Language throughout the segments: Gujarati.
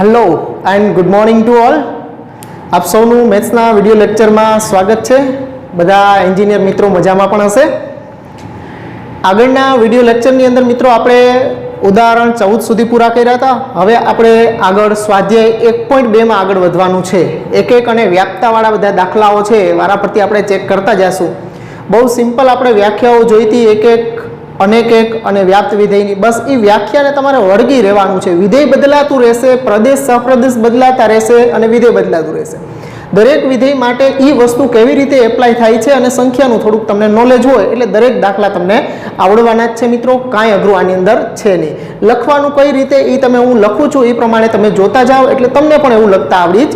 Hello and good morning to all. आप सौनु मैथ्सना विडियो लेक्चर में स्वागत है। बधा एंजीनियर मित्रों मजामां पण हशे। आगळना विडियो लेक्चरनी अंदर मित्रों आपणे उदाहरण 14 सुधी पूरा कर्या हता। हवे आपणे आगळ स्वाध्याय 1.2 में आगळ वधवानुं छे। एक एक अने व्याप्तावाळा बधा दाखलाओ छे वाराफरती आपणे चेक करता जाशुं। बहु सिम्पल आपणे व्याख्याओ जोई हती एक एक अनेक एक अने व्याप्त विधेयनी। बस ई व्याख्याने तमारे वळगी रहेवानुं छे। विधेय बदलातुं रहेशे, प्रदेश सहप्रदेश बदलाता रहेशे अने विधेय बदलातुं रहेशे। दरेक विधेय माटे ई वस्तु केवी रीते एप्लाय थाय छे अने संख्यानुं थोडुंक तमने नॉलेज होय एटले दरेक दाखला तमने आवडवाना ज छे मित्रों। कांई अघरुं आनी अंदर छे नहीं। लखवानुं कई रीते ई तमे हुं लखुं छुं ई प्रमाणे तमे जोता जाओ एटले तमने पण एवुं लखता आवडी ज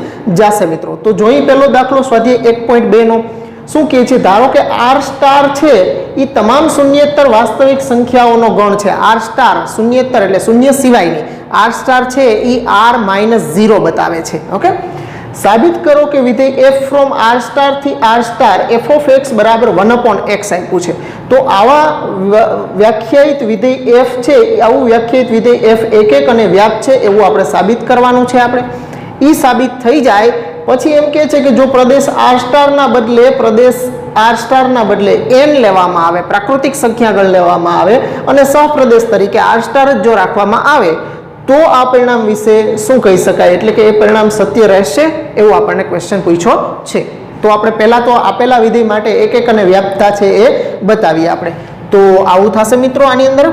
जाशे मित्रों। तो जोई पहेलो दाखलो स्वाध्याय 1.2 नो શું કહે છે? ધારો કે આર સ્ટાર છે એ તમામ શૂન્યેતર વાસ્તવિક સંખ્યાઓનો ગણ છે। આર સ્ટાર શૂન્યેતર એટલે શૂન્ય સિવાયની આર સ્ટાર છે એ r-0 બતાવે છે। ઓકે, સાબિત કરો કે વિધેય f ફ્રોમ આર સ્ટાર થી R star f of x બરાબર 1/x આપ્યું છે। તો આવા વ્યાખ્યાયિત વિધેય f છે, આવું વ્યાખ્યાયિત વિધેય f એક અને વ્યાપ્ત છે એવું આપણે સાબિત કરવાનું છે। આપણે એ સાબિત થઈ જાય પછી એમ કહે છે કે જો પ્રદેશ આર સ્ટારના બદલે પ્રદેશ આર સ્ટારના બદલે n લેવામાં આવે, પ્રાકૃતિક સંખ્યાગણ લેવામાં આવે અને સહપ્રદેશ તરીકે આર સ્ટાર જ જો રાખવામાં આવે તો આ પરિણામ વિશે શું કહી શકાય, એટલે કે એ પરિણામ સત્ય રહેશે એવું આપણને ક્વેશ્ચન પૂછ્યો છે। તો આપણે પહેલા તો આપેલા વિધેય માટે એક એક અને વ્યાપ્તતા છે એ બતાવીએ આપણે। તો આવું થશે મિત્રો આની અંદર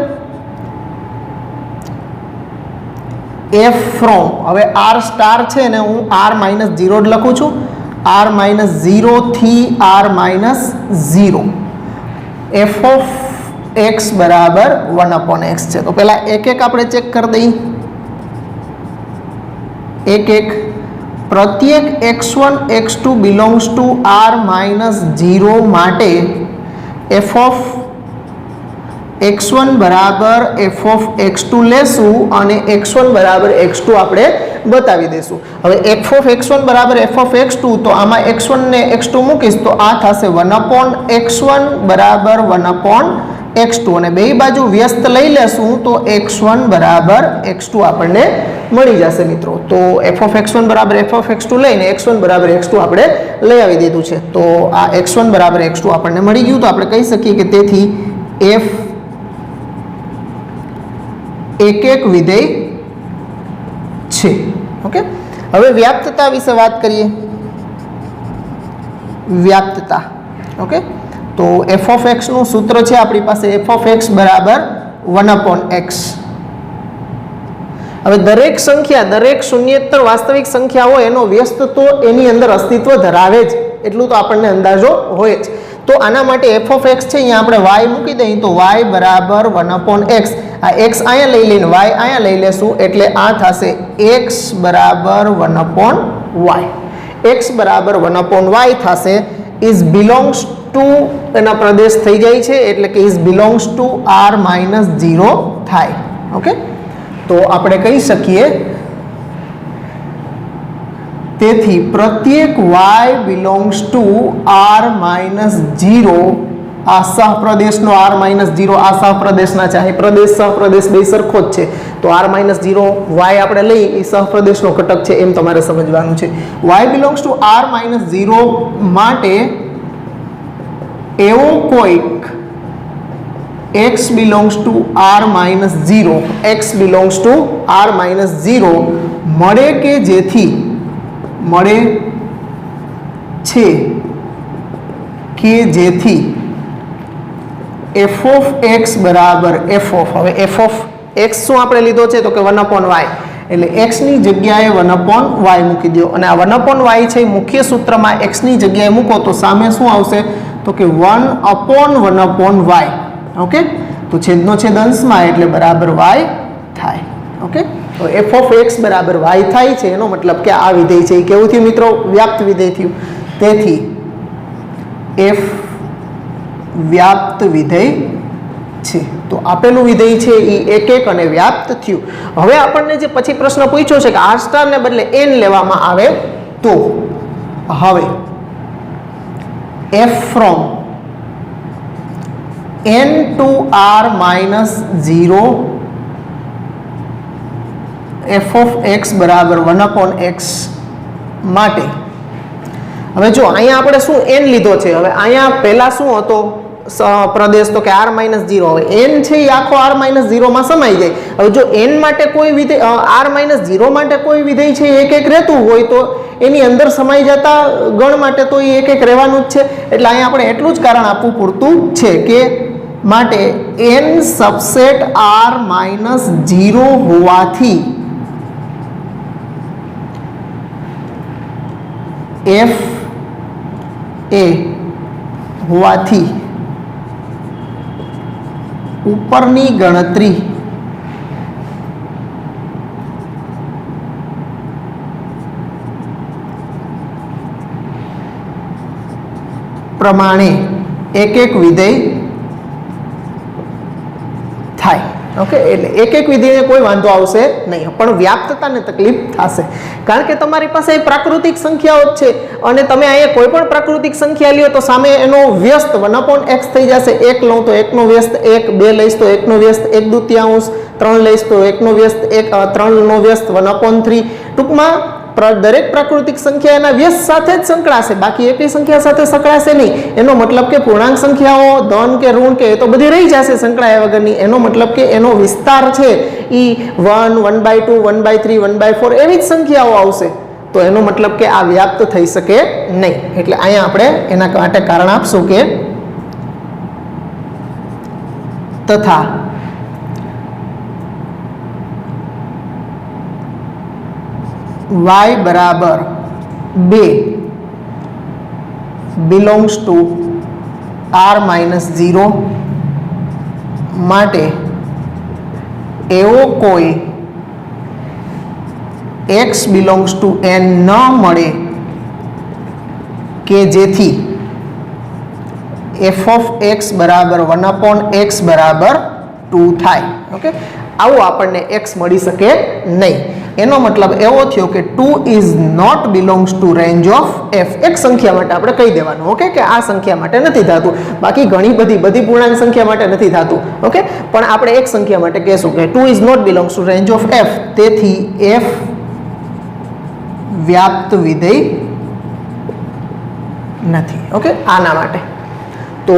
f from, હવે r સ્ટાર છે ને હું r-0 જ લખું છું। r-0 થી r-0 f of x બરાબર 1/x છે। તો પહેલા એક એક આપણે ચેક કરી દઈએ। એક એક પ્રત્યેક x1 x2 belongs to r-0 માટે f of x1 બરાબર f of x2 લેશું અને x1 બરાબર x2 આપણે બતાવી દેશું। હવે f of x1 બરાબર f of x2 તો આમાં x1 ને x2 મૂકીશ તો આ થશે 1/x1 બરાબર 1/x2 અને બે બાજુ વ્યસ્ત લઈ લેશું તો x1 બરાબર x2 આપણને મળી જશે મિત્રો। તો f of x1 બરાબર f of x2 લઈને x1 બરાબર x2 આપણે લઈ આવી દીધું છે। તો આ x1 બરાબર x2 આપણને મળી ગયું। તો આપણે કહી શકીએ કે તેથી f एक एक विधेय छे। ओके, હવે વ્યાપ્તતા વિશે વાત કરીએ। વ્યાપ્તતા ઓકે, તો f of x નું સૂત્ર છે આપણી પાસે f of x બરાબર 1/x। હવે દરેક સંખ્યા, દરેક શૂન્યેતર વાસ્તવિક સંખ્યા હોય એનો વ્યસ્ત તો એની અંદર અસ્તિત્વ ધરાવે જ, એટલું તો આપણને અંદાજો હોય જ। તો આના માટે f of x છે અહીંયા આપણે y મૂકી દઈએ તો y બરાબર 1/x। આ x અહીંયા લઈ લઈને y અહીંયા લઈ લેશું એટલે આ થશે x બરાબર 1/y। x બરાબર 1/y થશે। ઇઝ બિલોંગ્સ ટુ એના પ્રદેશ થઈ જાય છે એટલે કે ઇઝ બિલોંગ્સ ટુ r-0 થાય। ઓકે, તો આપણે કહી શકીએ તેથી પ્રત્યેક y બિલોંગ્સ ટુ r-0 આ સહપ્રદેશનો r-0 આ સહપ્રદેશના ચાહે પ્રદેશ સહપ્રદેશ બે સરખો જ છે તો r-0 y આપણે લઈ એ સહપ્રદેશનો ઘટક છે એમ તમારે સમજવાનું છે। y બિલોંગ્સ ટુ r-0 માટે એવો કોઈક x belongs two r-0 x belongs two r-0 મળે કે જેથી મળે છે કે જેથી f of x બરાબર f of, હવે f of x શું આપણે લીધો છે તો કે 1/y એટલે x ની જગ્યાએ 1/y મૂકી દો અને આ 1/y છે મુખ્ય સૂત્રમાં x ની જગ્યાએ મૂકો તો સામે શું આવશે તો કે 1/1/y। ઓકે, તો છેદનો છેદ અંશમાં એટલે બરાબર y થાય। ઓકે, તો f of x બરાબર y થાય છે એનો મતલબ કે આ વિધેય છે એ કેવું થયું મિત્રો? વ્યાપ્ત વિધેય થયું। તેથી f વ્યાપ્ત વિધેય છે। તો આપેલું વિધેય છે એ એક એક અને વ્યાપ્ત થયું। હવે આપણને જે પછી પ્રશ્ન પૂછ્યો છે કે આર સ્ટાર ને બદલે n લેવામાં આવે તો હવે f from n to r-0 F of x બરાબર 1/x માટે હવે જો અહીંયા આપણે શું n લીધો છે, હવે અહીંયા પહેલા શું હતો પ્રદેશ તો કે r - 0, હવે n છે એ આખો r - 0 માં સમાઈ જાય. હવે જો n માટે કોઈ વિધેય r - 0 માટે કોઈ વિધેય છે એક એક રહેતું હોય તો એની અંદર સમાઈ જતા ગણ માટે તો એ એક એક રહેવાનું જ છે. એટલે અહીંયા આપણે એટલું જ કારણ આપવું પૂરતું છે કે માટે n સબસેટ r - 0 હોવાથી f એ હોવાથી ઉપરની ગણતરી પ્રમાણે એક એક વિધેય થાય. ઓકે, એટલે એક એક વિધેયને કોઈ વાંધો આવશે નહીં, પણ વ્યાપ્તતાને તકલીફ થશે કારણ કે તમારી પાસે પ્રાકૃતિક સંખ્યાઓ જ છે અને તમે અહીંયા કોઈ પણ પ્રાકૃતિક સંખ્યા લ્યો તો સામે એનો વ્યસ્ત 1/x થઈ જશે. 1 લઉં તો 1 નો વ્યસ્ત 1, 2 લઈશ તો 1 નો વ્યસ્ત 1/2, 3 લઈશ તો 1 નો વ્યસ્ત 1, 3 નો વ્યસ્ત 1/3. ટૂંકમાં દરેક પ્રાકૃતિક સંખ્યા એના વ્યસ્ત સાથે જ સંકળાશે, બાકી એકેય સંખ્યા સાથે સંકળાશે નહીં. એનો મતલબ કે પૂર્ણાંક સંખ્યાઓ ધન કે ઋણ કે તો બધી રહી જશે સંકળાયા વગરની. એનો મતલબ કે એનો વિસ્તાર છે એ 1, 1/2, 1/3, 1/4 એવી જ સંખ્યાઓ આવશે. તો એનો મતલબ કે આ વ્યાપ્ત થઈ શકે નહીં. એટલે અહીંયા આપણે એના માટે કારણ આપશું કે તથા y બરાબર 2 belongs to r - 0 માટે એવો કોઈ x belongs to n ન મળે કે જેથી f of x બરાબર 1/x બરાબર 2 થાય. ઓકે, આવું આપણને x મળી શકે નહીં. એનો મતલબ એવો થયો કે 2 is not belongs to range of f. એક સંખ્યા માટે આપણે કહી દેવાનું ઓકે કે આ સંખ્યા માટે નથી થતું, બાકી ઘણી બધી પૂર્ણાંક સંખ્યા માટે નથી થતું. ઓકે, પણ આપણે એક સંખ્યા માટે કહેશું કે 2 is not belongs to range of f. તેથી f વ્યાપ્ત વિધેય નથી. ઓકે, આના માટે તો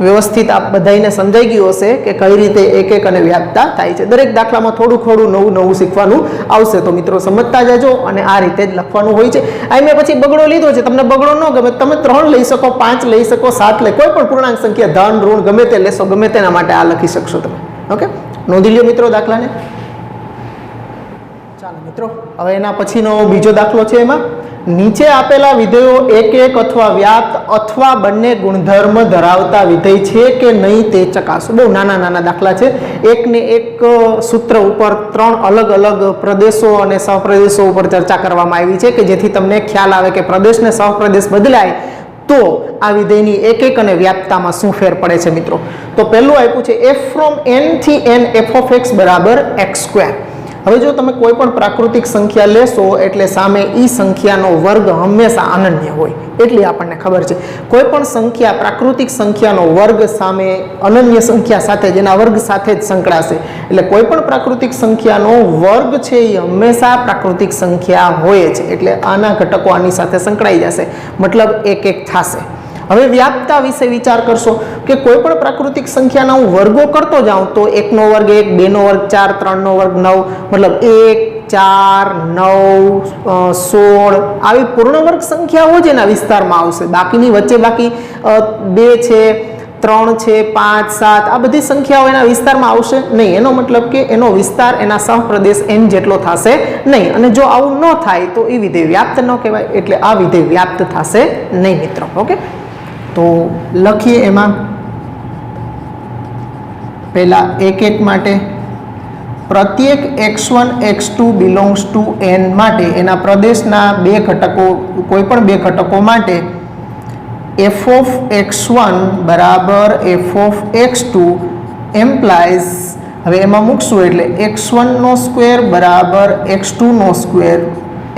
વ્યવસ્થિત આપ બધાને સમજાઈ ગયું હશે કે કઈ રીતે એક એક અને વ્યાપ્તતા થાય છે. દરેક દાખલામાં થોડું નવું શીખવાનું આવશે, તો મિત્રો સમજતા જજો અને આ રીતે જ લખવાનું હોય છે. આ મેં પછી બગડો લીધો છે, તમને બગડો ન ગમે તમે 3 લઈ શકો, 5 લઈ શકો, 7 લઈ, કોઈ પણ પૂર્ણાંક સંખ્યા ધન ઋણ ગમે તે લેશો, ગમે તેના માટે આ લખી શકશો તમે. ઓકે, નોંધી લ્યો મિત્રો દાખલાને. ચાલો મિત્રો, હવે એના પછીનો બીજો દાખલો છે. એમાં નીચે આપેલા વિધેયો એક એક અથવા વ્યાપ્ત અથવા બંને ગુણધર્મ ધરાવતા વિધેય છે કે નહીં તે ચકાસો. બહુ નાના દાખલા છે. એકને એક સૂત્ર ઉપર 3 અલગ અલગ પ્રદેશો અને સહપ્રદેશો ઉપર ચર્ચા કરવામાં આવી છે કે જેથી તમને ખ્યાલ આવે કે પ્રદેશ ને સહપ્રદેશ બદલાય તો આ વિધેયની એક એક અને વ્યાપ્તતામાં શું ફેર પડે છે મિત્રો. તો પહેલું આપ્યું છે f from n થી n f of x બરાબર x². હવે જો તમે કોઈ પણ પ્રાકૃતિક સંખ્યા લેશો એટલે સામે ઈ સંખ્યાનો વર્ગ હંમેશા અનન્ય હોય એટલી આપણને ખબર છે. કોઈ પણ સંખ્યા પ્રાકૃતિક સંખ્યાનો વર્ગ સામે અનન્ય સંખ્યા સાથે જેના વર્ગ સાથે જ સંકળાશે. એટલે કોઈ પણ પ્રાકૃતિક સંખ્યાનો વર્ગ છે એ હંમેશા પ્રાકૃતિક સંખ્યા હોય છે. એટલે આના ઘટકો આની સાથે સંકળાઈ જશે, મતલબ એક એક થશે. હવે વ્યાપ્તતા વિશે વિચાર કરશો કે કોઈ પણ પ્રાકૃતિક સંખ્યાના હું વર્ગો કરતો જાઉં તો 1 નો વર્ગ 1, 2 નો વર્ગ 4, 3 નો વર્ગ 9, મતલબ 1, 4, 9, 16 આવી પૂર્ણ વર્ગ સંખ્યાઓ જ એના વિસ્તારમાં આવશે. બાકીની વચ્ચે બાકી 2 છે, 3 છે, 5, 7 આ બધી સંખ્યાઓ એના વિસ્તારમાં આવશે નહીં. એનો મતલબ કે એનો વિસ્તાર એના સહપ્રદેશ n જેટલો થશે નહીં. અને જો આવું ન થાય તો એ વિધેય વ્યાપ્ત ન કહેવાય. એટલે આ વિધેય વ્યાપ્ત થશે નહીં મિત્રો. ઓકે, તો લખીએ એમાં પહેલા એક એક માટે પ્રત્યેક x1 x2 belongs to n માટે એના પ્રદેશના બે ઘટકો કોઈ પણ બે ઘટકો માટે f of x1 બરાબર f of x2 એમ્પ્લાઇઝ હવે એમાં મૂકશું એટલે x1 નો સ્ક્વેર બરાબર x2 નો સ્ક્વેર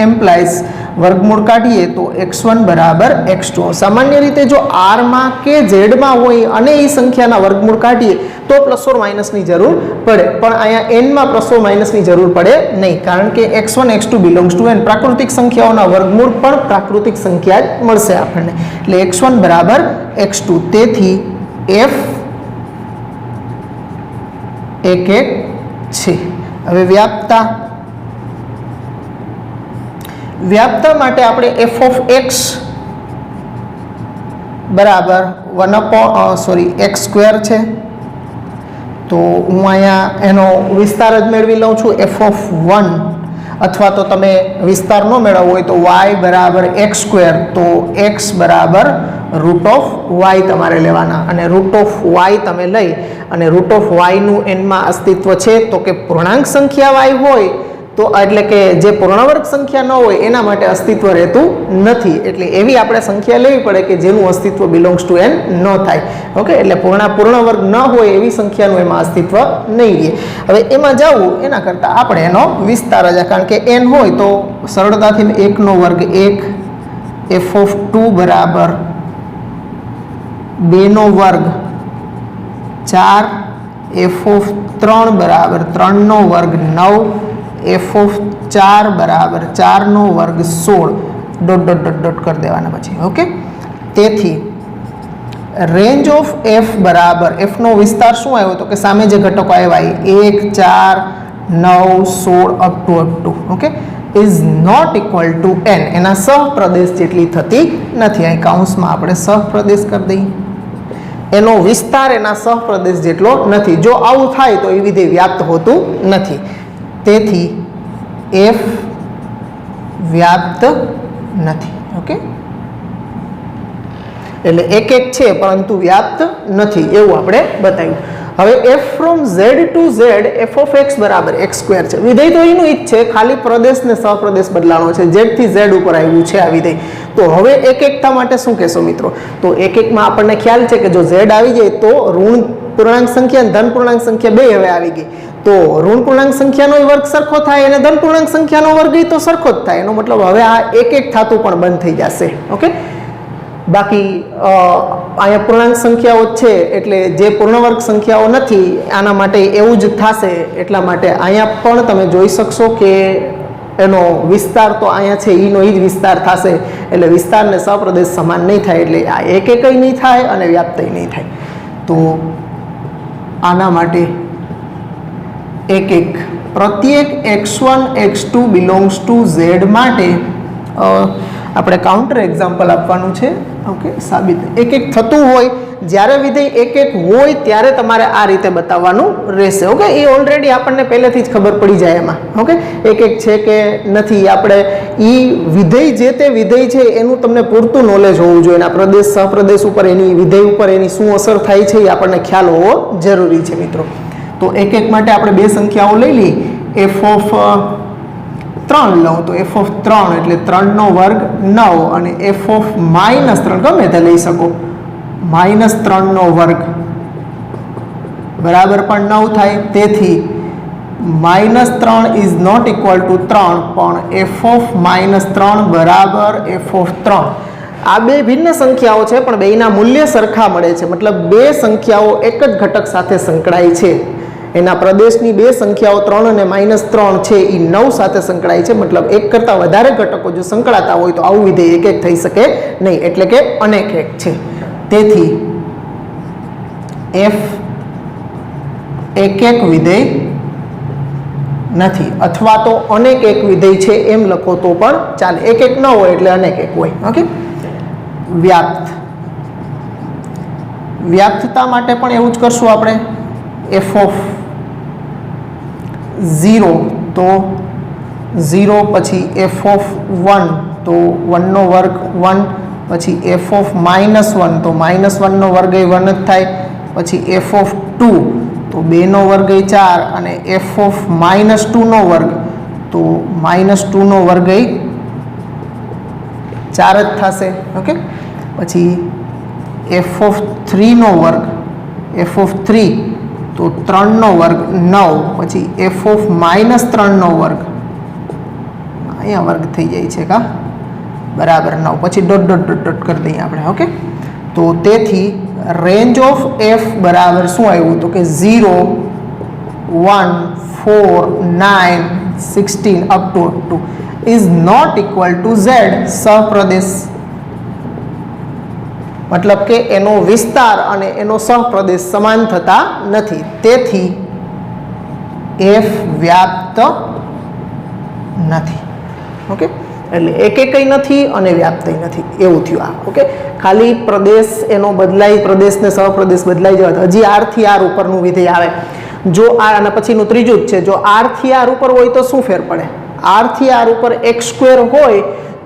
એમ્પ્લાઇઝ વર્ગમૂળ કાઢીએ તો x1 બરાબર x2. સામાન્ય રીતે જો r માં કે z માં હોય અને એ સંખ્યાના વર્ગમૂળ કાઢીએ તો પ્લસ ઓર માઇનસની જરૂર પડે, પણ અહીંયા n માં પ્લસ ઓર માઇનસની જરૂર પડે નહીં, કારણ કે x1 x2 belongs to n. પ્રાકૃતિક સંખ્યાઓના વર્ગમૂળ પણ પ્રાકૃતિક સંખ્યા જ મળશે આપણને, એટલે x1 બરાબર x2. તેથી f 1 1 છે. હવે વ્યાપ્તા માટે આપણે f of x બરાબર x સ્ક્વેર છે, તો હું અહીંયા એનો વિસ્તાર જ મેળવી લઉં છું f of 1, અથવા તો તમે વિસ્તાર ન મેળવવો હોય તો y બરાબર x સ્ક્વેર, તો x બરાબર રૂટ ઓફ y તમારે લેવાના, અને રૂટ ઓફ y તમે લઈ અને રૂટ ઓફ y નું n માં અસ્તિત્વ છે, તો કે પૂર્ણાંક સંખ્યા y હોય તો એટલે કે જે પૂર્ણવર્ગ સંખ્યા ન હોય એના માટે અસ્તિત્વ રહેતું નથી, એટલે એવી આપણે સંખ્યા લેવી પડે કે જેનું અસ્તિત્વ બિલોંગ્સ ટુ n ન થાય. ઓકે, એટલે પૂર્ણવર્ગ ન હોય એવી સંખ્યાનું એમાં અસ્તિત્વ નહીં રહે. હવે એમાં જવું એના કરતાં આપણે એનો વિસ્તાર જ, કારણ કે n હોય તો સરળતાથી 1 નો વર્ગ 1, f of 2 બરાબર 2 નો વર્ગ 4, f of 3 બરાબર 3 નો વર્ગ 9, f of 4 બરાબર 4 નો વર્ગ 16, ડોટ ડોટ ડોટ ડોટ કરી દેવાના પછી. ઓકે, તેથી રેન્જ ઓફ f બરાબર f નો વિસ્તાર શું આવ્યો તો કે સામે જે ઘટકો આવ્યા 1, 4, 9, 16 up to okay is not equal to n, એના સહપ્રદેશ જેટલી થતી નથી. અહીં કૌંસમાં આપણે સહપ્રદેશ કરી દઈએ, એનો વિસ્તાર એના સહપ્રદેશ જેટલો નથી. જો આવું થાય તો એ વિધેય વ્યાપ્ત હોતું નથી, તેથી f વ્યાપ્ત નથી. ઓકે, એટલે 1 1 છે પરંતુ વ્યાપ્ત નથી એવું આપણે બતાવ્યું. હવે f from z to z f of x બરાબર x સ્ક્વેર છે. વિધેય તો એનું જ છે, ખાલી પ્રદેશ ને સહપ્રદેશ બદલાનો છે, z થી z ઉપર આવ્યું છે આ વિધેય. તો હવે 1 1 માટે શું કહેશો મિત્રો? તો 1 1 માં આપણને ખ્યાલ છે કે જો z આવી જાય તો ઋણ પૂર્ણાંક સંખ્યા અને ધન પૂર્ણાંક સંખ્યા બે હવે આવી ગઈ, તો ઋણ પૂર્ણાંક સંખ્યાનો વર્ગ સરખો થાય અને ધન પૂર્ણાંક સંખ્યાનો વર્ગ તો સરખો જ થાય. એનો મતલબ હવે આ 1 1 થતું પણ બંધ થઈ જશે. ઓકે, બાકી અહીંયા પૂર્ણાંક સંખ્યાઓ છે એટલે જે પૂર્ણવર્ગ સંખ્યાઓ નથી આના માટે એવું જ થશે. એટલા માટે અહીંયા પણ તમે જોઈ શકશો કે એનો વિસ્તાર તો અહીંયા છે એનો જ વિસ્તાર થશે, એટલે વિસ્તારને સહપ્રદેશ સમાન નહીં થાય, એટલે આ 1 1 નહીં થાય અને વ્યાપ્ત નહીં થાય. તો આના માટે 1 1 પ્રત્યેક x1 x2 belongs to z માટે આપણે કાઉન્ટર એક્ઝામ્પલ આપવાનું છે. ઓકે, સાબિત 1 1 થતું હોય જ્યારે વિધેય 1 1 હોય ત્યારે તમારે આ રીતે બતાવવાનું રહેશે. ઓકે, એ ઓલરેડી આપણને પહેલેથી જ ખબર પડી જાય એમાં. ઓકે, 1 1 છે કે નથી, આપણે એ વિધેય જે તે વિધેય છે એનું તમને પૂરતું નોલેજ હોવું જોઈએ, એના પ્રદેશ સહપ્રદેશ ઉપર એની વિધેય ઉપર એની શું અસર થાય છે એ આપણને ખ્યાલ હોવો જરૂરી છે મિત્રો. તો 1 1 માટે આપણે બે સંખ્યાઓ લઈ લઈએ. f of 3 લઉં તો f of 3 એટલે 3 નો વર્ગ 9, અને f of -3 ગમે તે લઈ શકો, -3 નો વર્ગ બરાબર પણ 9 થાય. તેથી -3 ઇઝ નોટ ઇક્વલ ટુ 3, પણ f of -3 બરાબર f of 3. આ બે ભિન્ન સંખ્યાઓ છે પણ બેના મૂલ્ય સરખા મળે છે, મતલબ બે સંખ્યાઓ એક જ ઘટક સાથે સંકળાય છે. એના પ્રદેશની બે સંખ્યાઓ 3 અને -3 છે એ 9 સાથે સંકળાય છે, મતલબ એક કરતાં વધારે ઘટકો જો સંકળાતા હોય તો આવું વિધેય 1 1 થઈ શકે નહીં, એટલે કે અનેક 1 છે. તેથી f 1 1 વિધેય નથી, અથવા તો અનેક 1 વિધેય છે એમ લખો તો પણ ચાલે. 1 1 ન હોય એટલે અનેક 1 હોય. ઓકે, વ્યાપ્તતા માટે પણ એવું જ કરશું આપણે. f of 0 તો 0, પછી f of 1 તો 1 નો વર્ગ 1, પછી f of -1 તો -1 નો વર્ગ એ 1 જ થાય, પછી f of 2 તો 2 નો વર્ગ એ 4, અને f of -2 નો વર્ગ તો -2 નો વર્ગ એ 4 જ થશે. ઓકે, પછી f of 3 નો વર્ગ, f of 3 તો 3 નો વર્ગ 9, પછી f of -3 નો વર્ગ, અહીંયા વર્ગ થઈ જાય છે કા બરાબર 9 પછી ડોટ ડોટ ડોટ ડોટ કરી દઈએ આપણે ઓકે તો તેથી રેન્જ ઓફ એફ બરાબર શું આવ્યું તો કે 0 1 4 9 16 up to 2 is not equal to Z સહપ્રદેશ મતલબ કે એનો વિસ્તાર અને એનો સહપ્રદેશ સમાન થતા નથી તેથી એફ વ્યાપ્ત નથી ઓકે એટલે એક કઈ નથી અને વ્યાપ્ત નથી એવું થયું આ ઓકે ખાલી પ્રદેશ એનો બદલાઈ પ્રદેશ ને સહપ્રદેશ બદલાઈ જવા હજી આર થી આર ઉપરનું વિધેય આવે જો આ અને પછીનું ત્રીજું જ છે જો આર થી આર ઉપર હોય તો શું ફેર પડે આર થી આર ઉપર x² હોય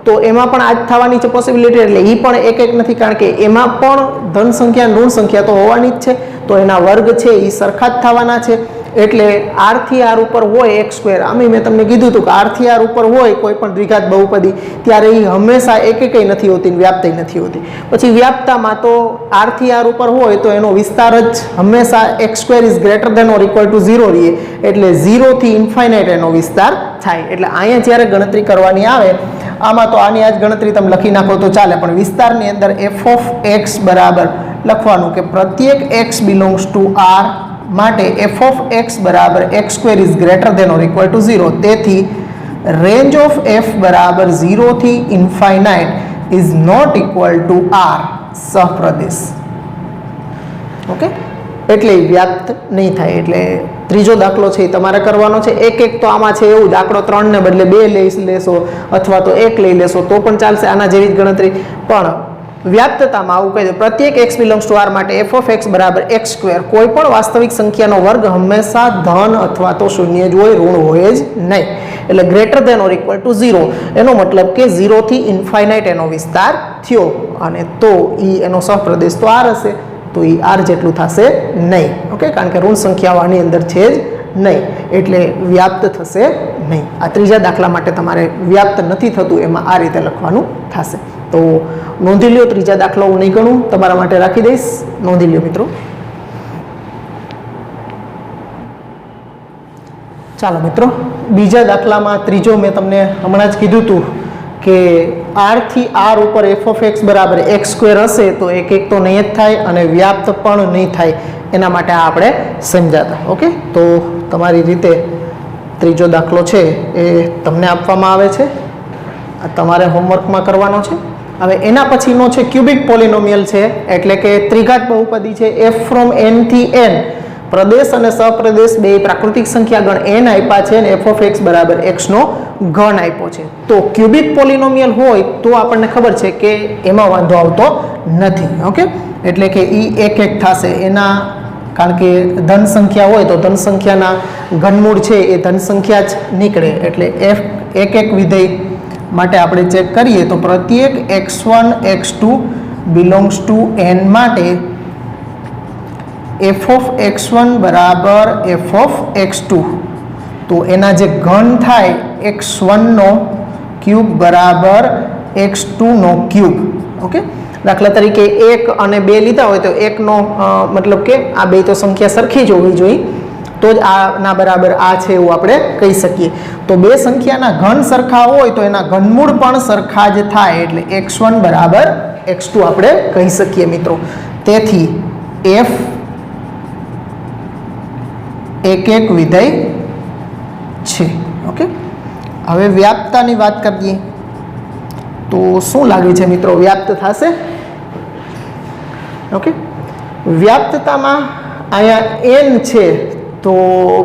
તો એમાં પણ આ જ થવાની છે પોસિબિલિટી એટલે એ પણ એક નથી કારણ કે એમાં પણ ધન સંખ્યા ઋણ સંખ્યા તો હોવાની જ છે તો એના વર્ગ છે એ સરખા જ થવાના છે એટલે આર થી આર ઉપર હોય x² આમે મેં તમને કીધું હતું કે આર થી આર ઉપર હોય કોઈ પણ દ્વિઘાત બહુપદી ત્યારે એ હંમેશા એક નથી હોતી વ્યાપ્ત નથી હોતી પછી વ્યાપ્તામાં તો આર થી આર ઉપર હોય તો એનો વિસ્તાર જ હંમેશા x² is greater than or equal to 0 રહીએ એટલે 0 થી ઇન્ફાઇનાઇટ એનો વિસ્તાર થાય એટલે અહીંયા જ્યારે ગણતરી કરવાની આવે આમાં તો આની આ જ ગણતરી તમે લખી નાખો તો ચાલે પણ વિસ્તારની અંદર f ઓફ x બરાબર લખવાનું કે પ્રત્યેક x બિલોંગ્સ ટુ r માટે f ઓફ x બરાબર x² is greater than or equal to 0 તેથી રેન્જ ઓફ f બરાબર 0 થી infinite is not equal to r સહપ્રદેશ ઓકે એટલે વ્યાપ્ત નહીં થાય એટલે ત્રીજો દાખલો છે એ તમારે કરવાનો છે એક તો આમાં છે એવું દાખલો 3 ને બદલે 2 લઈ લેશો અથવા તો 1 લઈ લેશો તો પણ ચાલશે આના જેવી જ ગણતરી પણ વ્યાપ્તતામાં આવું કહે છે પ્રત્યેક x બિલોંગ્સ ટુ r માટે f ઓફ x બરાબર x² કોઈ પણ વાસ્તવિક સંખ્યાનો વર્ગ હંમેશા ધન અથવા તો શૂન્ય જ હોય ઋણ હોય જ નહીં એટલે greater than or equal to 0 એનો મતલબ કે 0 થી ઇન્ફાઇનાઇટ એનો વિસ્તાર થયો અને તો એનો સહપ્રદેશ તો r હશે તો એ r જેટલું થશે નહીં ઓકે કારણ કે ઋણ સંખ્યાઓ આની અંદર છે જ નહીં એટલે વ્યાપ્ત થશે નહીં આ ત્રીજા દાખલા માટે તમારે વ્યાપ્ત નથી થતું એમાં આ રીતે લખવાનું થશે તો નોંધી લ્યો ત્રીજા દાખલો હું નહીં ગણું તમારા માટે રાખી દઈશ નોંધી લ્યો મિત્રો ચાલો મિત્રો બીજા દાખલામાં ત્રીજો મેં તમને હમણાં જ કીધું હતું કે r થી r ઉપર f ઓફ x બરાબર x² હશે તો એક તો નહીં જ થાય અને વ્યાપ્ત પણ નહીં થાય એના માટે આ આપણે સમજાતા ઓકે તો તમારી રીતે ત્રીજો દાખલો છે એ તમને આપવામાં આવે છે તમારે હોમવર્કમાં કરવાનો છે હવે એના પછીનો છે ક્યુબિક પોલિનોમિયલ છે એટલે કે ત્રિઘાત બહુપદી છે f ફ્રોમ n થી n પ્રદેશ અને સહપ્રદેશ બે પ્રાકૃતિક સંખ્યા ગણ n આપ્યા છે અને f ઓફ x બરાબર x નો ઘન આપ્યો છે તો ક્યુબિક પોલિનોમિયલ હોય તો આપણને ખબર છે કે એમાં વાંધો આવતો નથી ઓકે એટલે કે એક થશે એના કારણ કે ધન સંખ્યા હોય તો ધન સંખ્યાના ઘનમૂળ છે એ ધન સંખ્યા જ નીકળે એટલે f એક વિધેય માટે આપણે ચેક કરીએ તો પ્રત્યેક x1 x2 belongs to n માટે f ઓફ x1 બરાબર f ઓફ x2 તો એના જે ઘન થાય x1 નો ક્યુબ બરાબર x2 નો ક્યુબ ઓકે દાખલા તરીકે 1 અને 2 લીધા હોય તો 1 નો મતલબ કે આ બે તો સંખ્યા સરખી જ હોવી જોઈએ તો જ આના બરાબર આ છે એવું આપણે કહી શકીએ તો બે સંખ્યાના ઘન સરખા હોય તો એના ઘનમૂળ પણ સરખા જ થાય એટલે x1 બરાબર x2 આપણે કહી શકીએ મિત્રો તેથી f એક વિધેય છે ઓકે હવે વ્યાપ્તતાની વાત કરીએ તો શું લાગે છે મિત્રો વ્યાપ્ત થશે ઓકે વ્યાપ્તતામાં અહીંયા n છે તો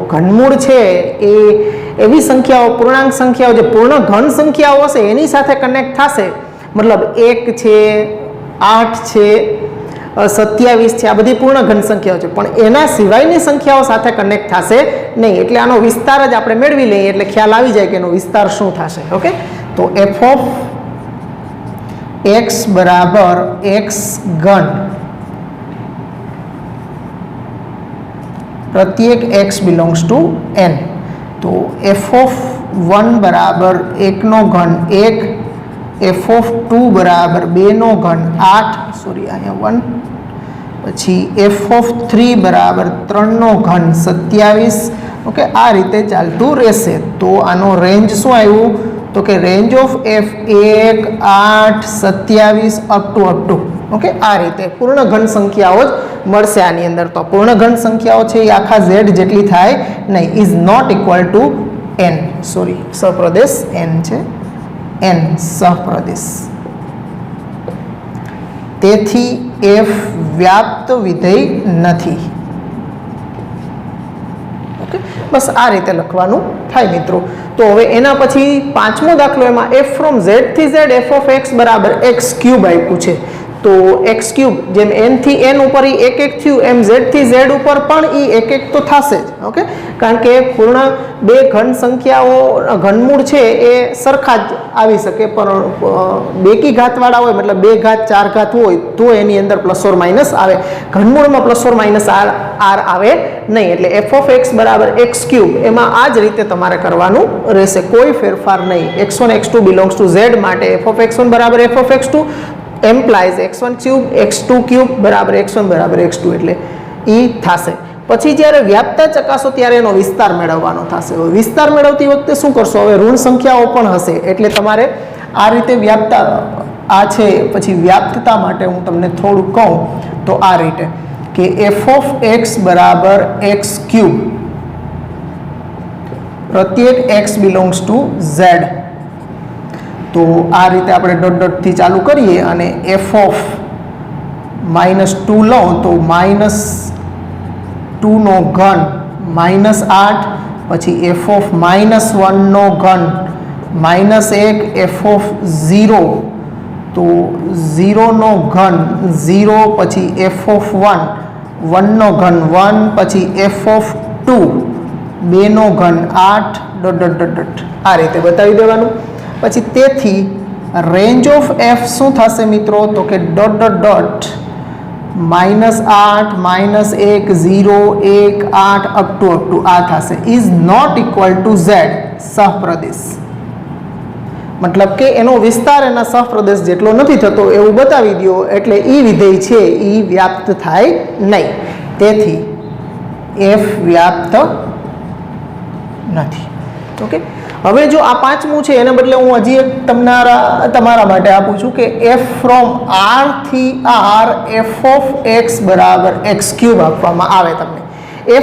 ઘનમૂળ છે એ એવી સંખ્યાઓ પૂર્ણાંક સંખ્યાઓ જે પૂર્ણ ઘન સંખ્યાઓ હશે એની સાથે કનેક્ટ થશે મતલબ 1 છે 8 છે 27 છે આ બધી પૂર્ણ ઘન સંખ્યાઓ છે પણ એના સિવાયની સંખ્યાઓ સાથે કનેક્ટ થશે નહીં એટલે આનો વિસ્તાર જ આપણે મેળવી લઈએ એટલે ખ્યાલ આવી જાય કે એનો વિસ્તાર શું થશે ઓકે તો f ઓફ x બરાબર x ઘન પ્રત્યેક x બિલોંગ્સ ટુ n તો f ઓફ 1 બરાબર 1 નો ઘન 1 f ઓફ 2 બરાબર 2 નો ઘન 8 સોરી અહીંયા 1 પછી f ઓફ 3 બરાબર 3 નો ઘન 27 ઓકે આ રીતે ચાલતું રહેશે તો આનો રેન્જ શું આવ્યું તો કે range of F 1, 8, 27 up to okay, આ રીતે પૂર્ણ ઘન સંખ્યાઓ જ મળશે આની અંદર. તો પૂર્ણ ઘન સંખ્યાઓ છે એ આખા z જેટલી થાય નહીં, is not equal to n, sorry સહપ્રદેશ n છે, n સહપ્રદેશ. તેથી f વ્યાપ્ત વિધેય નથી. ઓકે, બસ આ રીતે લખવાનું થાય મિત્રો. તો હવે એના પછી પાંચમો દાખલો, એમાં f ફ્રોમ z થી z f ઓફ x બરાબર x ક્યુબ આપ્યું છે. તો x ક્યુબ જેમ n થી n ઉપર એ એક એક થયું, એમ z થી z ઉપર પણ એ એક એક તો થશે જ. ઓકે, કારણ કે પૂર્ણ બે ઘન સંખ્યાઓ ઘનમૂળ છે એ સરખા જ આવી શકે, પણ બેકી ઘાતવાળા હોય, મતલબ 2 ઘાત 4 ઘાત હોય તો એની અંદર પ્લસ ઓર માઇનસ આવે. ઘનમૂળમાં પ્લસ ઓર માઇનસ r આવે નહીં. એટલે f ઓફ x બરાબર x ક્યુબ એમાં આ જ રીતે તમારે કરવાનું રહેશે, કોઈ ફેરફાર નહીં. x1 x2 belongs to z માટે f ઓફ x1 બરાબર f of x2 એમ્પ્લાઇઝ x1 cube x2 cube બરાબર x1 બરાબર x2, એટલે એ થશે. પછી જ્યારે વ્યાપ્તતા ચકાસો ત્યારે એનો વિસ્તાર મેળવવાનો થશે. હવે વિસ્તાર મેળવતી વખતે શું કરશો, હવે ઋણ સંખ્યાઓ પણ હશે, એટલે તમારે આ રીતે વ્યાપ્તતા આ છે. પછી વ્યાપ્તતા માટે હું તમને થોડું કહું તો આ રીતે કે f ઓફ x બરાબર x ક્યુબ પ્રત્યેક x બિલોંગ્સ ટુ z. તો આ રીતે આપણે ડોટ ડોટથી ચાલુ કરીએ અને f ઓફ -2 લો તો -2 નો ઘન -8, પછી f ઓફ -1 નો ઘન -1, f ઓફ 0 તો 0 નો ઘન 0, પછી f ઓફ 1 નો ઘન 1, પછી f ઓફ 2 2 નો ઘન 8 ડોટ ડોટ ડોટ ડોટ આ રીતે બતાવી દેવાનું. પછી તેથી રેન્જ ઓફ f શું થશે મિત્રો, તો કે dot dot dot -8 -1 0 1 8 up to આ થશે. Is not equal to z સહપ્રદેશ, મતલબ કે એનો વિસ્તાર એના સહપ્રદેશ જેટલો નથી થતો એવું બતાવી દો, એટલે એ વિધેય છે એ વ્યાપ્ત થાય નહીં. તેથી f વ્યાપ્ત નથી. ઓકે, હવે જો આ પાંચમું છે એને બદલે હું હજી એક તમારા માટે આપું છું કે f ફ્રોમ r થી r f ઓફ x બરાબર x ક્યુબ આપવામાં આવે તમને.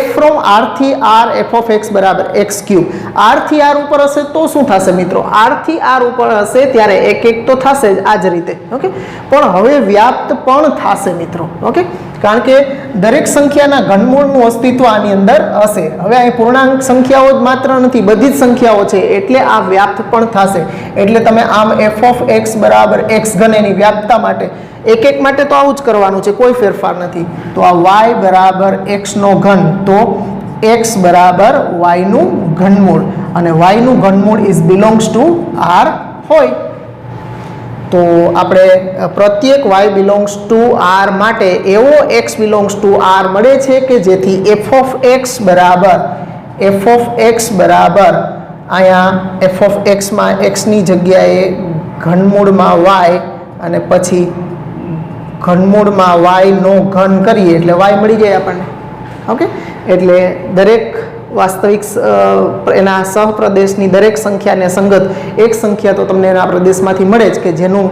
f ફ્રોમ r થી r f ઓફ x બરાબર x ક્યુબ. r થી r ઉપર હશે તો શું થશે મિત્રો, r થી r ઉપર હશે ત્યારે એક એક તો થશે જ આ જ રીતે. ઓકે, પણ હવે વ્યાપ્ત પણ થશે મિત્રો. ઓકે, કારણ કે દરેક સંખ્યાના ઘનમૂળનું અસ્તિત્વ આની અંદર હશે. હવે અહીં પૂર્ણાંક સંખ્યાઓ જ માત્ર નથી, બધી જ સંખ્યાઓ છે, એટલે આ વ્યાપ્ત પણ થશે. એટલે તમે આમ f ઓફ x બરાબર x ઘન એની વ્યાપ્તતા માટે એક એક માટે તો આવું જ કરવાનું છે, કોઈ ફેરફાર નથી. તો આ y બરાબર x નો ઘન, તો x બરાબર y નું ઘનમૂળ, અને y નું ઘનમૂળ ઇઝ બિલોંગ્સ ટુ r હોય. તો આપણે પ્રત્યેક y બિલોંગ્સ ટુ r માટે એવો x બિલોંગ્સ ટુ r મળે છે કે જેથી f ઓફ x બરાબર અહીંયા f ઓફ x માં x ની જગ્યાએ ઘનમૂળમાં y અને પછી ઘનમૂળમાં y નો ઘન કરીએ એટલે y મળી જાય આપણને. ઓકે, એટલે દરેક વાસ્તવિક એના સહપ્રદેશની દરેક સંખ્યાને સંગત એક સંખ્યા તો તમને એના પ્રદેશમાંથી મળે જ કે જેનું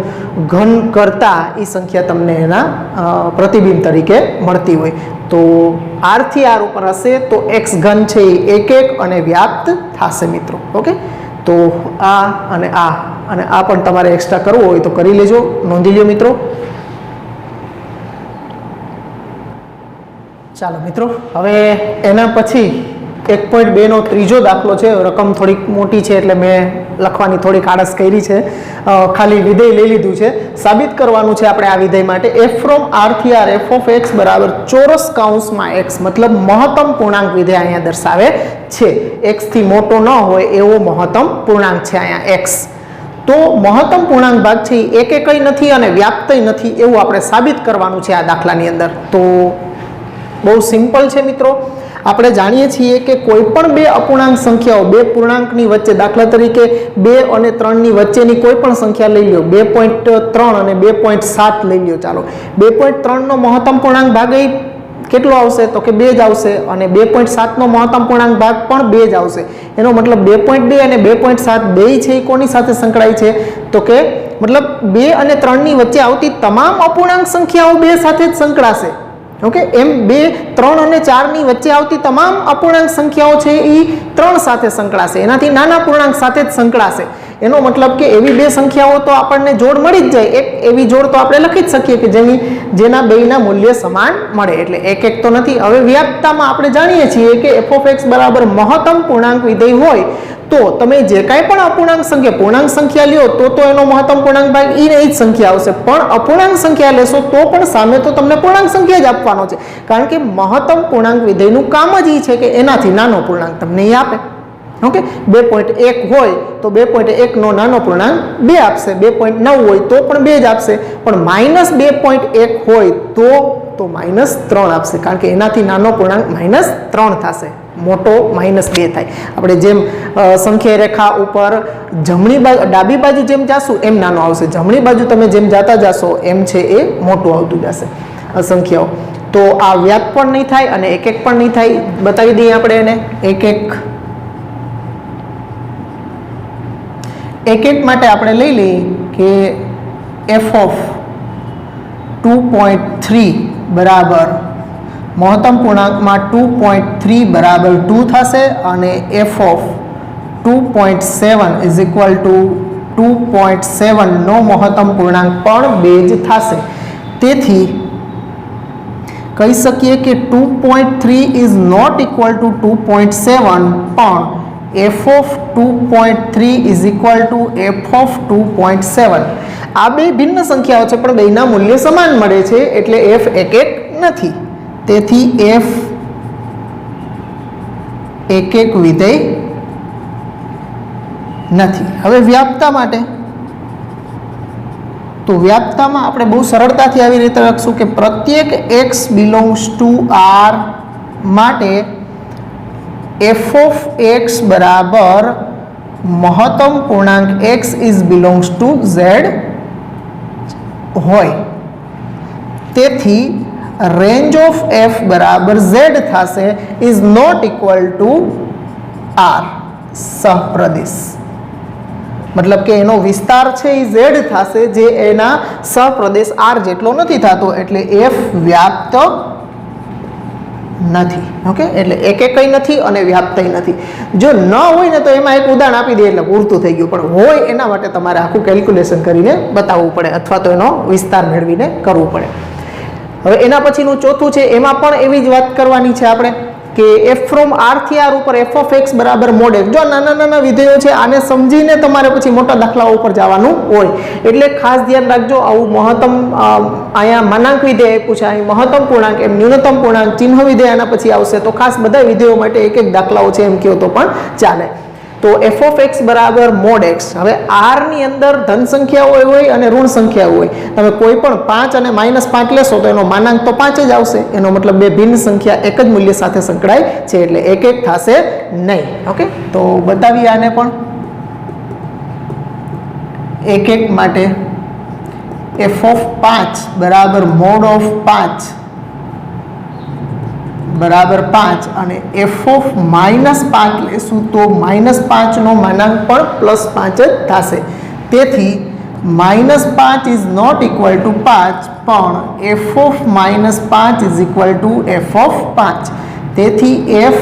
ઘન કરતા એ સંખ્યા તમને એના પ્રતિબિંબ તરીકે મળતી હોય. તો r થી r ઉપર હશે તો x ઘન છે એ એક એક અને વ્યાપ્ત થશે મિત્રો. ઓકે, તો આ અને આ પણ તમારે એક્સ્ટ્રા કરવું હોય તો કરી લેજો, નોંધી લ્યો મિત્રો. ચાલો મિત્રો, હવે એના પછી 1.2 નો ત્રીજો દાખલો છે. રકમ થોડીક મોટી છે એટલે મેં લખવાની થોડીક આળસ કરી છે, ખાલી વિધેય લઈ લીધું છે. સાબિત કરવાનું છે આપણે આ વિધેય માટે f ફ્રોમ r થી r f ઓફ x બરાબર ચોરસ કૌંસમાં x, મતલબ મહત્તમ પૂર્ણાંક વિધેય અહીંયા દર્શાવે છે. x થી મોટો ન હોય એવો મહત્તમ પૂર્ણાંક છે અહીંયા x. તો મહત્તમ પૂર્ણાંક ભાગ છે એ એક કંઈ નથી અને વ્યાપ્તય નથી એવું આપણે સાબિત કરવાનું છે આ દાખલાની અંદર. તો બહુ સિમ્પલ છે મિત્રો. આપણે જાણીએ છીએ કે કોઈ પણ બે અપૂર્ણાંક સંખ્યાઓ, બે પૂર્ણાંકની વચ્ચે, દાખલા તરીકે 2 અને 3 ની વચ્ચેની કોઈ પણ સંખ્યા લઈ લો, 2.3 અને 2.7 લઈ લો. ચાલો, 2.3 નો મહત્તમ પૂર્ણાંક ભાગ કેટલો આવશે તો કે 2 જ આવશે અને 2.7 નો મહત્તમ પૂર્ણાંક ભાગ પણ 2 જ આવશે. એનો મતલબ 2.2 અને 2.7 બે છે એ કોની સાથે સંકળાય છે તો કે મતલબ 2 અને 3 ની વચ્ચે આવતી તમામ અપૂર્ણાંક સંખ્યાઓ 2 સાથે જ સંકળાશે. ઓકે, એમ 2, 3 અને 4 ની વચ્ચે આવતી તમામ અપૂર્ણાંક સંખ્યાઓ છે એ 3 સાથે સંકળાશે, એનાથી નાના પૂર્ણાંક સાથે જ સંકળાશે. એનો મતલબ કે એવી બે સંખ્યાઓ તો આપણને જોડ મળી જ જાય. એક એવી જોડ તો આપણે લખી જ શકીએ કે જેના બેયના મૂલ્ય સમાન મળે, એટલે એક એક તો નથી. હવે વ્યાપ્તતામાં આપણે જાણીએ છીએ કે f(x) બરાબર મહત્તમ પૂર્ણાંક વિધેય હોય તો તમે જે કાંઈ પણ અપૂર્ણાંક સંખ્યા લ્યો તો એનો મહત્તમ પૂર્ણાંક ભાગ એ જ સંખ્યા આવશે. પણ અપૂર્ણાંક સંખ્યા લેશો તો પણ સામે તો તમને પૂર્ણાંક સંખ્યા જ આપવાનો છે, કારણ કે મહત્તમ પૂર્ણાંક વિધેયનું કામ જ એ છે કે એનાથી નાનો પૂર્ણાંક તમને એ આપે. ઓકે, 2.1 હોય તો 2.1 નો નાનો પૂર્ણાંક 2 આપશે, 2.9 હોય તો પણ 2 જ આપશે, પણ -2.1 હોય તો -3 આપશે, કારણ કે એનાથી નાનો પૂર્ણાંક -3 થશે, મોટો -2 થાય. આપણે જેમ સંખ્યા રેખા ઉપર ડાબી બાજુ જેમ જાશું એમ નાનો આવશે, જમણી બાજુ તમે જેમ જાતા જાશો એમ છે એ મોટું આવતું જશે સંખ્યાઓ. તો આ વ્યાપ પણ નહીં થાય અને એક એક પણ નહીં થાય. બતાવી દઈએ આપણે એને એક એક માટે આપણે લઈ લઈએ કે f(2.3) બરાબર મહત્તમ પૂર્ણાંકમાં 2.3 બરાબર 2 થશે અને f(2.7) = 2.7 નો મહત્તમ પૂર્ણાંક પણ 2 જ થશે. તેથી કહી શકીએ કે 2.3 is not equal to 2.7, પણ f(2.3) = f(2.7). આ બે ભિન્ન સંખ્યાઓ છે પણ બેના મૂલ્ય સમાન મળે છે, એટલે f એક નથી. તેથી f એક વિધેય નથી. હવે વ્યાપ્તતા માટે તો વ્યાપ્તતામાં આપણે બહુ સરળતાથી આવી રીતે લખશું કે પ્રત્યેક x belongs to R માટે f(x) બરાબર મહત્તમ પૂર્ણાંક x is belongs to Z હોય. તેથી રેન્જ ઓફ f બરાબર z થશે is not equal to R સહપ્રદેશ. મતલબ કે એનો વિસ્તાર છે એ z થશે, જે એના સહપ્રદેશ R જેટલો નથી થતો, એટલે f વ્યાપ્ત નથી. ઓકે, એટલે એક કઈ નથી અને વ્યાપ્તય નથી. જો ન હોય ને તો એમાં એક ઉદાહરણ આપી દે એટલે પૂરતું થઈ ગયું, પણ હોય એના માટે તમારે આખું કેલ્ક્યુલેશન કરીને બતાવવું પડે અથવા તો એનો વિસ્તાર મેળવીને કરવું પડે. હવે એના પછીનું ચોથું છે, એમાં પણ એવી જ વાત કરવાની છે આપણે કે f from R થી R ઉપર f(x) બરાબર mod x. જો નાના વિધેયો છે આને સમજીને તમારે પછી મોટા દાખલાઓ ઉપર જવાનું હોય, એટલે ખાસ ધ્યાન રાખજો. આવું મહત્તમ અહીંયા માનાંક વિધેય આપ્યું છે, અહીં મહત્તમ પૂર્ણાંક, એમ ન્યૂનતમ પૂર્ણાંક, ચિહ્ન વિધેય આના પછી આવશે, તો ખાસ બધા વિધેયો માટે એક એક દાખલાઓ છે એમ કહો તો પણ ચાલે. તો f(x) બરાબર mod x. હવે R ની અંદર ધન સંખ્યાઓ હોય અને ઋણ સંખ્યાઓ હોય. તમે કોઈ પણ 5 અને -5 લેશો તો એનો માનાંક તો 5 જ આવશે. એનો મતલબ બે ભિન્ન સંખ્યા એક જ મૂલ્ય સાથે સંકળાય છે, એટલે એક થશે નહીં. ઓકે, તો બતાવીએ આને પણ એક માટે f(5) બરાબર mod of 5 બરાબર 5 અને f(-5) લેશું તો -5 નો માનાંક પણ +5 જ થશે. તેથી -5 is not equal to 5, પણ f(-5) is equal to f(5). તેથી f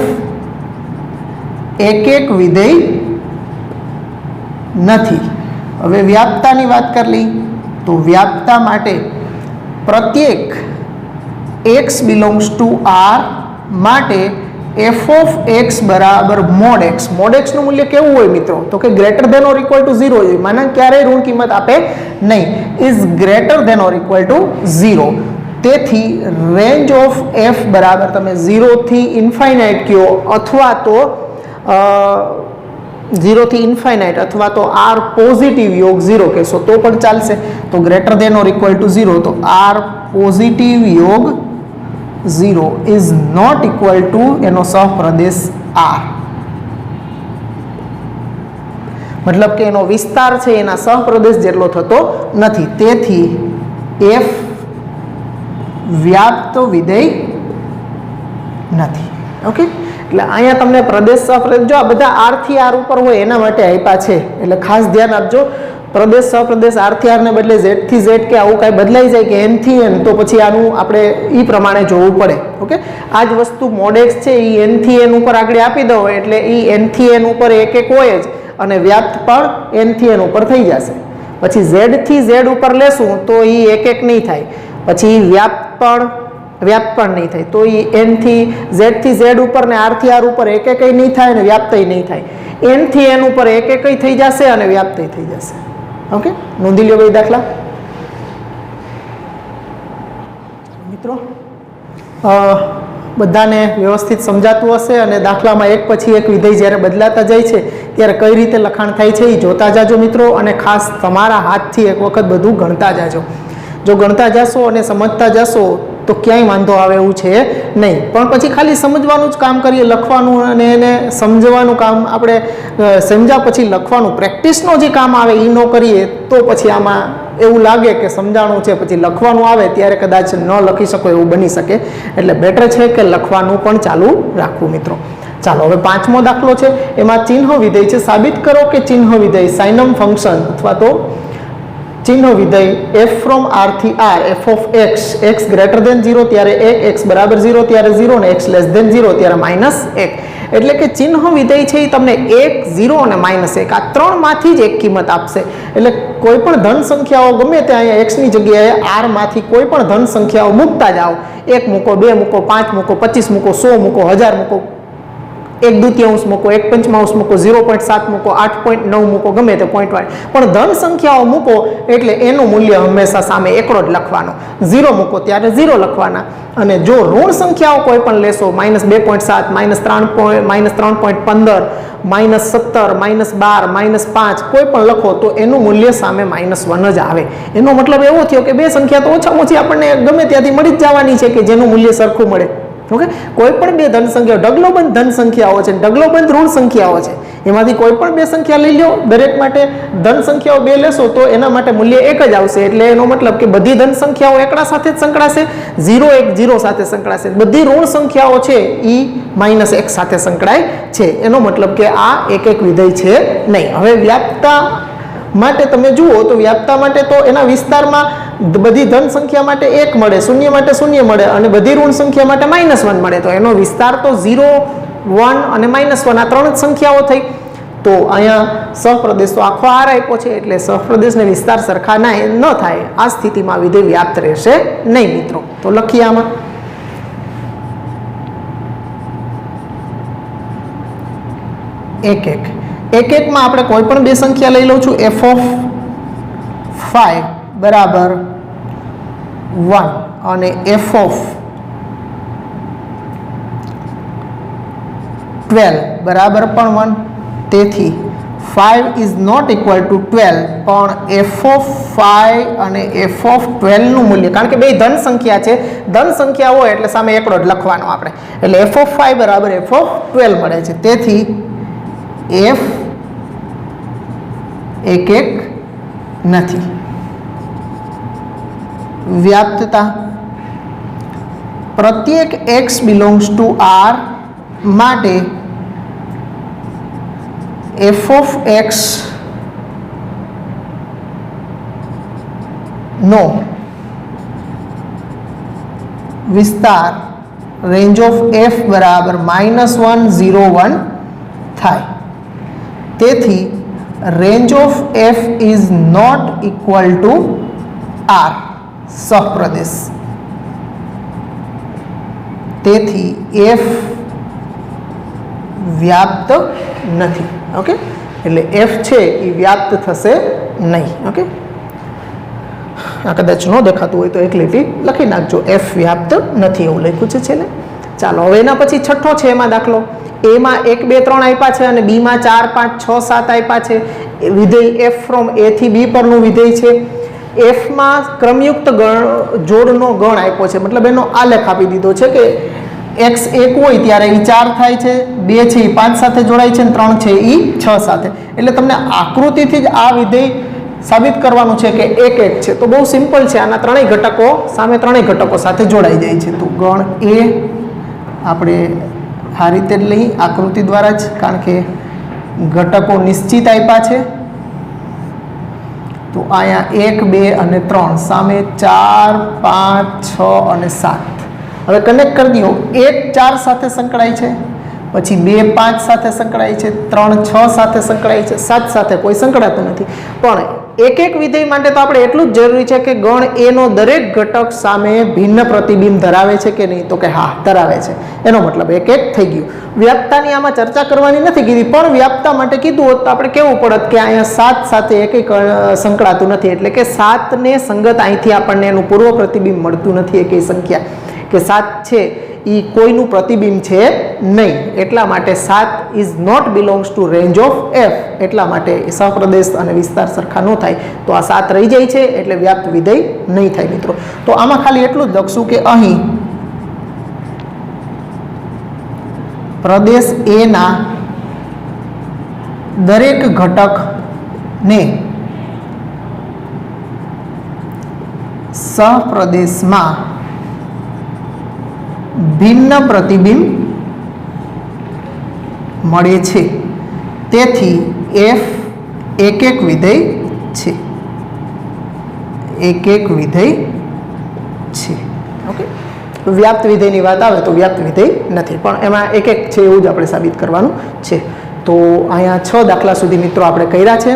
એક વિધેય નથી. હવે વ્યાપ્તતાની વાત કરી લઈ તો વ્યાપ્તતા માટે પ્રત્યેક x belongs to R માટે f(x) બરાબર mod x. mod x નું મૂલ્ય કેવું હોય મિત્રો તો કે greater than or equal to 0 હોય. માનાંક ક્યારેય ઋણ કિંમત આપે નહીં. is greater than or equal to 0. તેથી રેન્જ ઓફ f બરાબર તમે 0 થી ઇન્ફાઇનાઇટ કહો અથવા તો 0 થી ઇન્ફાઇનાઇટ અથવા તો r પોઝિટિવ યોગ 0 કહેશો તો પણ ચાલશે. તો greater than or equal to 0, તો r પોઝિટિવ યોગ 0 ઇઝ નોટ ઇક્વલ ટુ એનો સહપ્રદેશ R. મતલબ કે એનો વિસ્તાર છે એના સહપ્રદેશ જેટલો થતો નથી. તેથી f વ્યાપ્ત વિધેય નથી. ઓકે, એટલે અહીંયા તમને પ્રદેશ સહપ્રદેશ જો આ બધા આર થી આર ઉપર હોય એના માટે આપ્યા છે, એટલે ખાસ ધ્યાન આપજો. પ્રદેશ સહપ્રદેશ આર થી આર ને બદલે ઝેડ થી ઝેડ કે આવું કાંઈ બદલાઈ જાય કે એન થી એન, તો પછી આનું આપણે એ પ્રમાણે જોવું પડે. ઓકે, આ જ વસ્તુ મોડેક્સ છે એ એન થી એન ઉપર આગળ આપી દો એટલે એ એન થી એન ઉપર એક એક હોય જ, અને વ્યાપ્ત પણ એન થી એન ઉપર થઈ જશે. પછી ઝેડ થી ઝેડ ઉપર લેશું તો એ એક એક નહીં થાય, પછી વ્યાપ્ત પણ નહીં થાય, તો એ એન થી ઝેડ ઉપર ને આર થી આર ઉપર એક એક નહીં થાય અને વ્યાપ્ત નહીં થાય. એન થી એન ઉપર એક એક થઈ જશે અને વ્યાપ્ત થઈ જશે. ઓકે, નોંધી લ્યો ભાઈ દાખલા. મિત્રો બધાને વ્યવસ્થિત સમજાતું હશે, અને દાખલામાં એક પછી એક વિધેય જ્યારે બદલાતા જાય છે ત્યારે કઈ રીતે લખાણ થાય છે એ જોતા જાજો મિત્રો, અને ખાસ તમારા હાથથી એક વખત બધું ગણતા જાજો. જો ગણતા જશો અને સમજતા જશો તો ક્યાંય વાંધો આવે એવું છે નહીં. પણ પછી ખાલી સમજવાનું જ કામ કરીએ, લખવાનું અને એને સમજવાનું કામ આપણે સમજ્યા પછી લખવાનું પ્રેક્ટિસનો જે કામ આવે એ ન કરીએ તો પછી આમાં એવું લાગે કે સમજાણું છે, પછી લખવાનું આવે ત્યારે કદાચ ન લખી શકો એવું બની શકે. એટલે બેટર છે કે લખવાનું પણ ચાલુ રાખવું મિત્રો. ચાલો હવે પાંચમો દાખલો છે, એમાં ચિહ્ન વિધેય છે. સાબિત કરો કે ચિહ્ન વિધેય સાઇનમ ફંક્શન અથવા તો ચિહ્ન વિધેય f ફ્રોમ r થી r f of x x greater than 0 ત્યારે 1, x બરાબર 0 ત્યારે 0 અને x લેસ ધેન 0 ત્યારે -1. એટલે કે ચિહ્ન વિધેય છે એ તમને 1, 0 અને -1 આ ત્રણમાંથી જ એક કિંમત આપશે. એટલે કોઈ પણ ધન સંખ્યાઓ ગમે તે અહીંયા x ની જગ્યાએ r માંથી કોઈ પણ ધન સંખ્યાઓ મૂકતા જાઓ, 1 મૂકો, 2 મૂકો, 5 મૂકો, 25 મૂકો, 100 મૂકો, 1000 મૂકો, 1/2 મૂકો, 1/5 મૂકો, 0.7 મૂકો, 8.9 મૂકો, ગમે તે પોઈન્ટ વાળા પણ ધન સંખ્યાઓ મૂકો એટલે એનું મૂલ્ય હંમેશા સામે એકડો જ લખવાનો. 0 મૂકો ત્યારે 0 લખવાના, અને જો ઋણ સંખ્યાઓ કોઈ પણ લેશો -2.7, -3.15, -17, -12, -5 કોઈ પણ લખો તો એનું મૂલ્ય સામે -1 જ આવે. એનો મતલબ એવો થયો કે બે સંખ્યા તો ઓછામાં ઓછી આપણને ગમે ત્યાંથી મળી જ જવાની છે કે જેનું મૂલ્ય સરખું મળે. ઓકે, કોઈ પણ બે ધન સંખ્યાઓ ઢગલોબંધ ધન સંખ્યાઓ છે, ઢગલોબંધ ઋણ સંખ્યાઓ છે, એમાંથી કોઈ પણ બે સંખ્યા લઈ લો, દરેક માટે ધન સંખ્યાઓ બે લેશો તો એના માટે મૂલ્ય એક જ આવશે. એટલે એનો મતલબ કે બધી ધન સંખ્યાઓ એકડા સાથે જ સંકળાશે, 0 1 0 સાથે સંકળાશે, બધી ઋણ સંખ્યાઓ છે એ -1 સાથે સંકળાય છે. એનો મતલબ કે આ એક એક વિધેય છે નહીં. હવે વ્યાપ્તતા માટે તમે જુઓ તો વ્યાપ્તતા માટે તો એના વિસ્તારમાં બધી ધન સંખ્યા માટે 1 મળે, શૂન્ય માટે 0 મળે, અને બધી ઋણ સંખ્યા માટે -1 મળે. તો એનો વિસ્તાર તો 0, 1 અને -1 આ ત્રણ જ સંખ્યાઓ થઈ. તો અહીંયા સહપ્રદેશ તો આખો આર આપ્યો છે, એટલે સહપ્રદેશને વિસ્તાર સરખા ન થાય. આ સ્થિતિમાં વિધેય વ્યાપ્ત રહેશે નહીં મિત્રો. તો લખીએ આમાં એક એકમાં આપણે કોઈ પણ બે સંખ્યા લઈ લઉં છું. f ઓફ 5 બરાબર 1 અને f ઓફ 12 બરાબર પણ 1. તેથી 5 ઇઝ નોટ ઇક્વલ ટુ 12, પણ f ઓફ 5 અને f ઓફ 12 નું મૂલ્ય, કારણ કે બે ધન સંખ્યા છે, ધન સંખ્યા હોય એટલે સામે એકડો જ લખવાનો આપણે, એટલે f ઓફ 5 બરાબર f ઓફ 12 મળે છે. તેથી f એક નથી. વ્યાપ્તતા પ્રત્યેક x બિલોંગ્સ ટુ r માટે f ઓફ x નો વિસ્તાર રેન્જ ઓફ f બરાબર -1 0 1 થાય. તેથી range of f is not equal to r સહપ્રદેશ. તેથી f વ્યાપ્ત નથી. ઓકે, એટલે f છે એ વ્યાપ્ત થશે નહીં. ઓકે, આ કદાચ ન દેખાતું હોય તો એક લીટી લખી નાખજો, f વ્યાપ્ત નથી એવું લખ્યું છે છેલ્લે. ચાલો હવે એના પછી છઠ્ઠો છે એમાં દાખલો. એમાં 1 2 3 આપ્યા છે અને બીમાં 4 5 6 7 આપ્યા છે. વિધેય f ફ્રોમ a થી b પરનું વિધેય છે. f માં ક્રમયુક્ત જોડનો ગણ આપ્યો છે, મતલબ એનો આલેખ આપી દીધો છે કે x 1 હોય ત્યારે એ 4 થાય છે, 2 છે એ 5 સાથે જોડાય છે, 3 છે એ 6 સાથે. એટલે તમને આકૃતિથી જ આ વિધેય સાબિત કરવાનું છે કે 1 1 છે. તો બહુ સિમ્પલ છે, આના ત્રણેય ઘટકો સામે ત્રણેય ઘટકો સાથે જોડાઈ જાય છે. તો ગણ a આપણે આ રીતે જ લઈ આકૃતિ દ્વારા જ, કારણ કે ઘટકો નિશ્ચિત આપ્યા છે. તો અહીંયા 1 2 અને 3 સામે 4 5 6 અને 7. હવે કનેક્ટ કરી દો. 1 4 સાથે સંકળાય છે, પછી 2 5 સાથે સંકળાય છે, 3 6 સાથે સંકળાય છે, 7 સાથે કોઈ સંકળાતું નથી. પણ એક એક વિધેય માટે તો આપણે એટલું જ જરૂરી છે કે ગણ એ નો દરેક ઘટક સામે ભિન્ન પ્રતિબિંબ ધરાવે છે કે નહીં, તો કે હા ધરાવે છે. એનો મતલબ એક એક થઈ ગયું. વ્યાપ્તાની આમાં ચર્ચા કરવાની નથી કીધી, પણ વ્યાપ્તા માટે કીધું હોત તો આપણે કેવું પડત કે અહીંયા 7 સાથે એક એક સંકળાતું નથી, એટલે કે 7 ને સંગત અહીંથી આપણને એનું પૂર્વ પ્રતિબિંબ મળતું નથી. એકેય સંખ્યા કે 7 છે એ કોઈનું પ્રતિબિંબ છે નહીં, એટલા માટે 7 is not belongs to range of F. એટલા માટે સહપ્રદેશ અને વિસ્તાર સરખા ન થાય, તો આ 7 રહી જાય છે, એટલે વ્યાપ્ત વિધેય નહીં થાય મિત્રો. તો આમાં ખાલી એટલું જ લખશું કે અહીં પ્રદેશ એ ના દરેક ઘટકને સહપ્રદેશમાં ભિન્ન પ્રતિબિંબ મળે છે, તેથી એફ એક એક વિધેય છે. એક એક વિધેય છે. ઓકે, વ્યાપ્ત વિધેયની વાત આવે તો વ્યાપ્ત વિધેય નથી, પણ એમાં એક એક છે એવું જ આપણે સાબિત કરવાનું છે. તો અહીંયા 6 દાખલા સુધી મિત્રો આપણે કર્યા છે.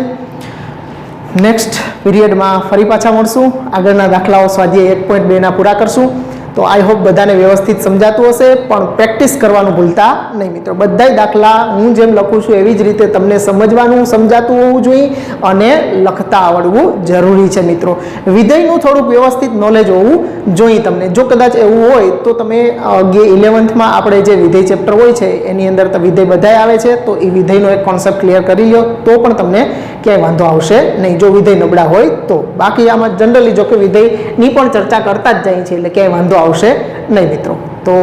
નેક્સ્ટ પીરિયડમાં ફરી પાછા મળશું. આગળના દાખલાઓ સ્વાધ્યાય 1.2 ના પૂરા કરશું. તો આઈ હોપ બધાને વ્યવસ્થિત સમજાતું હશે, પણ પ્રેક્ટિસ કરવાનું ભૂલતા નહીં મિત્રો. બધાય દાખલા હું જેમ લખું છું એવી જ રીતે તમને સમજવાનું, સમજાતું હોવું જોઈએ અને લખતા આવડવું જરૂરી છે મિત્રો. વિધેયનું થોડુંક વ્યવસ્થિત નોલેજ હોવું જોઈએ તમને. જો કદાચ એવું હોય તો તમે 11th આપણે જે વિધેય ચેપ્ટર હોય છે એની અંદર તો વિધેય બધાય આવે છે, તો એ વિધેયનો એક કોન્સેપ્ટ ક્લિયર કરી લો તો પણ તમને ક્યાંય વાંધો આવશે નહીં, જો વિધેય નબળા હોય તો. બાકી આમાં જનરલી જો કે વિધેયની પણ ચર્ચા કરતા જ જાય છે, એટલે ક્યાંય વાંધો આવશે નહીં મિત્રો. તો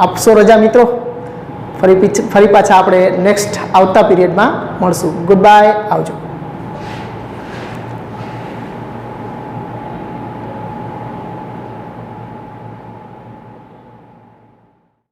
આપશો રજા મિત્રો. ફરી પાછા આપણે નેક્સ્ટ આવતા પીરિયડમાં મળશું. ગુડ બાય, આવજો.